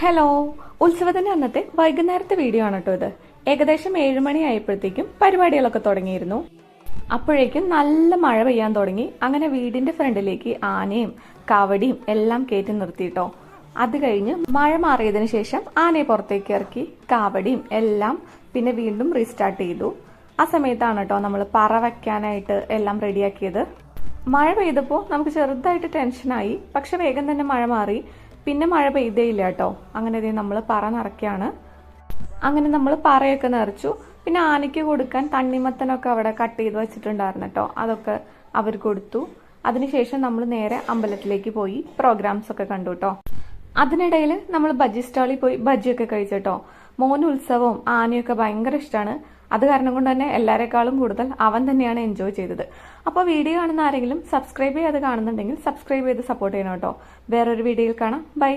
Hello, ഉത്സവത്തിന്റെ അന്നത്തെ വൈകുന്നേരത്തെ വീഡിയോ ആണ് കേട്ടോ ഇത്. ഏകദേശം 7 മണി ആയപ്പോഴത്തേക്കും പരിപാടികളൊക്കെ തുടങ്ങിയിരുന്നു. അപ്പോഴേക്കും നല്ല മഴ പെയ്യാൻ തുടങ്ങി. അങ്ങനെ വീടിന്റെ ഫ്രണ്ടിലേക്ക് ആനയും കാവടിയും എല്ലാം കയറ്റി നിർത്തിയിട്ടോ. അത് കഴിഞ്ഞ് മഴ മാറിയതിനു ശേഷം ആനയെ പുറത്തേക്ക് ഇറക്കി കാവടിയും എല്ലാം പിന്നെ വീണ്ടും റീസ്റ്റാർട്ട് ചെയ്തു. ആ സമയത്താണ് കേട്ടോ നമ്മൾ പറ വയ്ക്കാനായിട്ട് എല്ലാം റെഡിയാക്കിയത്. മഴ പെയ്തപ്പോൾ നമുക്ക് ചെറുതായിട്ട് ടെൻഷനായി. പക്ഷെ വേഗം തന്നെ മഴ മാറി. പിന്നെ മഴ പെയ്തേ ഇല്ല കേട്ടോ. അങ്ങനെ നമ്മൾ പറ നിറയ്ക്കാണ്. അങ്ങനെ നമ്മൾ പറയൊക്കെ നിറച്ചു. പിന്നെ ആനയ്ക്ക് കൊടുക്കാൻ തണ്ണിമത്തനൊക്കെ അവിടെ കട്ട് ചെയ്ത് വെച്ചിട്ടുണ്ടായിരുന്നു കേട്ടോ. അതൊക്കെ അവർ കൊടുത്തു. അതിനുശേഷം നമ്മൾ നേരെ അമ്പലത്തിലേക്ക് പോയി പ്രോഗ്രാംസ് ഒക്കെ കണ്ടു കേട്ടോ. അതിനിടയിൽ നമ്മൾ ബജ്ജി സ്റ്റാളിൽ പോയി ബജ്ജിയൊക്കെ കഴിച്ചിട്ടോ. മോന് ഉത്സവവും ആനയൊക്കെ ഭയങ്കര ഇഷ്ടമാണ്. അത് കാരണം കൊണ്ട് തന്നെ എല്ലാവരെക്കാളും കൂടുതൽ അവൻ തന്നെയാണ് എൻജോയ് ചെയ്തത്. അപ്പോൾ വീഡിയോ കാണുന്ന ആരെങ്കിലും സബ്സ്ക്രൈബ് ചെയ്യാതെ കാണുന്നുണ്ടെങ്കിൽ സബ്സ്ക്രൈബ് ചെയ്ത് സപ്പോർട്ട് ചെയ്യണം കേട്ടോ. വേറൊരു വീഡിയോയിൽ കാണാം. ബൈ.